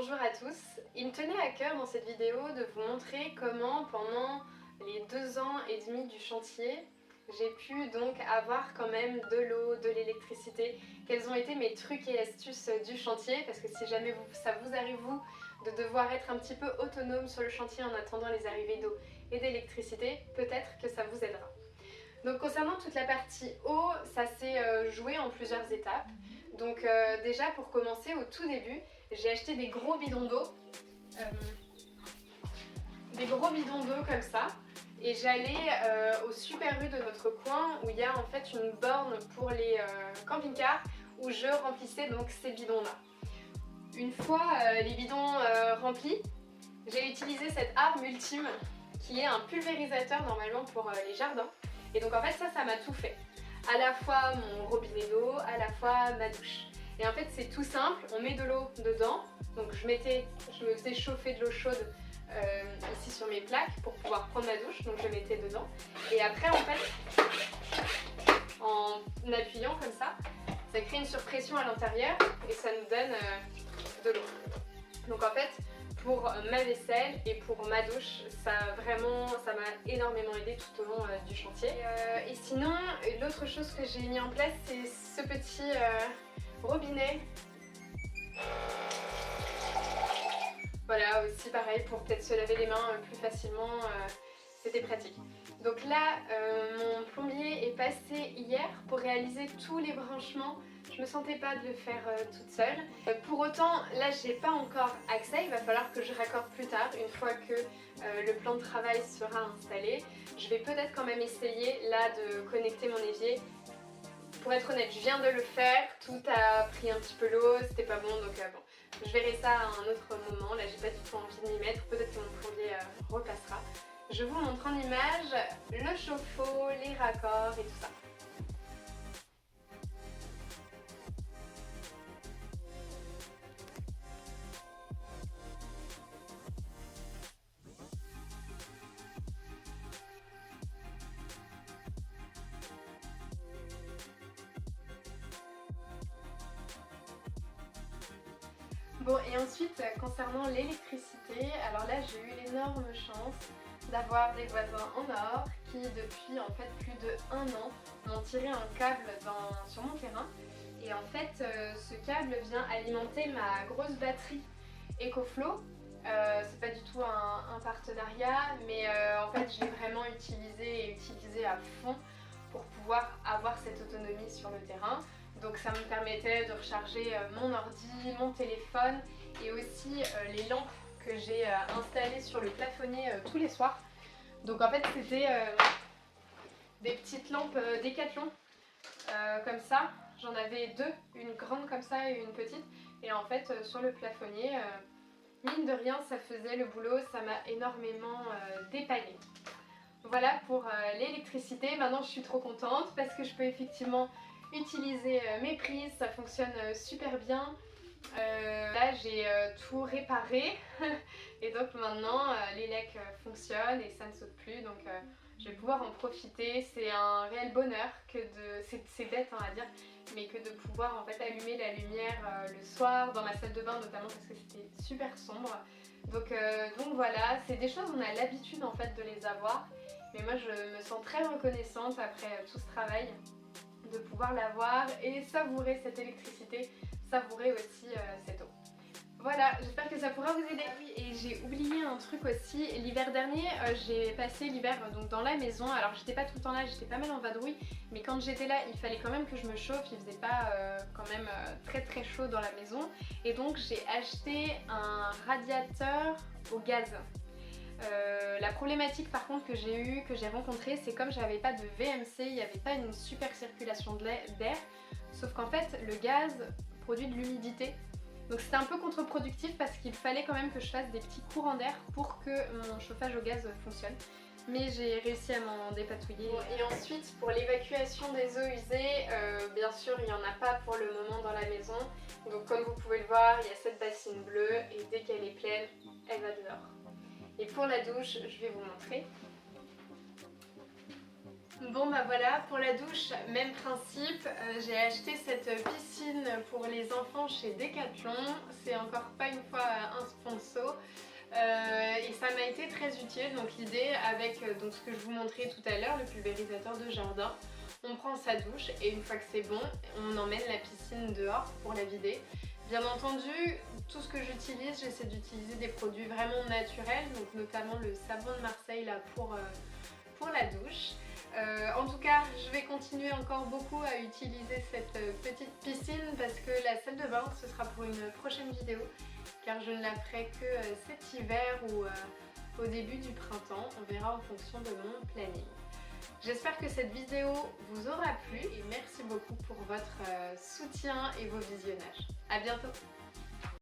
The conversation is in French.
bonjour à tous. Il me tenait à cœur dans cette vidéo de vous montrer comment pendant les 2 ans et demi du chantier, j'ai pu donc avoir quand même de l'eau, de l'électricité. Quels ont été mes trucs et astuces du chantier, parce que si jamais ça vous arrive vous de devoir être un petit peu autonome sur le chantier en attendant les arrivées d'eau et d'électricité, peut-être que ça vous aidera. Donc concernant toute la partie eau, ça s'est joué en plusieurs étapes. Donc déjà pour commencer, au tout début, j'ai acheté des gros bidons d'eau. Comme ça. Et j'allais au Super U de notre coin où il y a en fait une borne pour les camping-cars où je remplissais donc ces bidons-là. Une fois les bidons remplis, j'ai utilisé cette arme ultime qui est un pulvérisateur normalement pour les jardins. Et donc en fait ça m'a tout fait. À la fois mon robinet d'eau, à la fois ma douche. Et en fait c'est tout simple, on met de l'eau dedans. Donc je me faisais chauffer de l'eau chaude ici sur mes plaques pour pouvoir prendre ma douche. Donc je mettais dedans. Et après en fait, en appuyant comme ça crée une surpression à l'intérieur et ça nous donne de l'eau. Donc en fait, pour ma vaisselle et pour ma douche, ça m'a énormément aidé tout au long du chantier. Et sinon, l'autre chose que j'ai mis en place, c'est ce petit robinet. Voilà, aussi pareil, pour peut-être se laver les mains plus facilement, c'était pratique. Donc là, mon plombier est passé hier pour réaliser tous les branchements. Je me sentais pas de le faire toute seule. Pour autant, là j'ai pas encore accès, il va falloir que je raccorde plus tard, une fois que le plan de travail sera installé. Je vais peut-être quand même essayer là de connecter mon évier. Pour être honnête, je viens de le faire, tout a pris un petit peu l'eau, c'était pas bon, donc bon. Je verrai ça à un autre moment, là j'ai pas du tout envie de m'y mettre, peut-être que mon plombier repassera. Je vous montre en image le chauffe-eau, les raccords et tout ça. Bon, et ensuite concernant l'électricité, alors là j'ai eu l'énorme chance d'avoir des voisins en or qui depuis en fait plus de 1 an m'ont tiré un câble sur mon terrain. Et en fait ce câble vient alimenter ma grosse batterie EcoFlow. C'est pas du tout un partenariat, mais en fait je l'ai vraiment utilisé à fond pour pouvoir avoir cette autonomie sur le terrain. Donc ça me permettait de recharger mon ordi, mon téléphone et aussi les lampes que j'ai installées sur le plafonnier tous les soirs. Donc en fait c'était des petites lampes Decathlon comme ça. J'en avais 2, une grande comme ça et une petite. Et en fait sur le plafonnier, mine de rien ça faisait le boulot, ça m'a énormément dépanné. Voilà pour l'électricité. Maintenant je suis trop contente parce que je peux effectivement utiliser mes prises, ça fonctionne super bien. Là j'ai tout réparé et donc maintenant l'élec fonctionne et ça ne saute plus, donc je vais pouvoir en profiter. C'est un réel bonheur c'est bête à dire, mais que de pouvoir en fait allumer la lumière le soir dans ma salle de bain notamment parce que c'était super sombre. Donc voilà, c'est des choses, on a l'habitude en fait de les avoir, mais moi je me sens très reconnaissante après tout ce travail de pouvoir l'avoir et savourer cette électricité, savourer aussi cette eau. Voilà, j'espère que ça pourra vous aider. Ah oui, et j'ai oublié un truc aussi, l'hiver dernier, j'ai passé l'hiver donc dans la maison. Alors j'étais pas tout le temps là, j'étais pas mal en vadrouille, mais quand j'étais là, il fallait quand même que je me chauffe, il faisait pas quand même très chaud dans la maison. Et donc j'ai acheté un radiateur au gaz. La problématique par contre que j'ai rencontrée, c'est comme j'avais pas de VMC, il n'y avait pas une super circulation d'air, sauf qu'en fait le gaz produit de l'humidité. Donc c'était un peu contre-productif parce qu'il fallait quand même que je fasse des petits courants d'air pour que mon chauffage au gaz fonctionne. Mais j'ai réussi à m'en dépatouiller. Bon, et ensuite pour l'évacuation des eaux usées, bien sûr il n'y en a pas pour le moment dans la maison. Donc comme vous pouvez le voir, il y a cette bassine bleue et dès qu'elle est pleine, elle va dehors. Et pour la douche, je vais vous montrer. Bon bah voilà, pour la douche, même principe, j'ai acheté cette piscine pour les enfants chez Decathlon. C'est encore pas une fois un été très utile. Donc l'idée avec donc ce que je vous montrais tout à l'heure, le pulvérisateur de jardin, on prend sa douche et une fois que c'est bon, on emmène la piscine dehors pour la vider. Bien entendu, tout ce que j'utilise, j'essaie d'utiliser des produits vraiment naturels, donc notamment le savon de Marseille là pour la douche. En tout cas, je vais continuer encore beaucoup à utiliser cette petite piscine parce que la salle de bain, ce sera pour une prochaine vidéo car je ne la ferai que cet hiver ou au début du printemps. On verra en fonction de mon planning. J'espère que cette vidéo vous aura plu et merci beaucoup pour votre soutien et vos visionnages. À bientôt!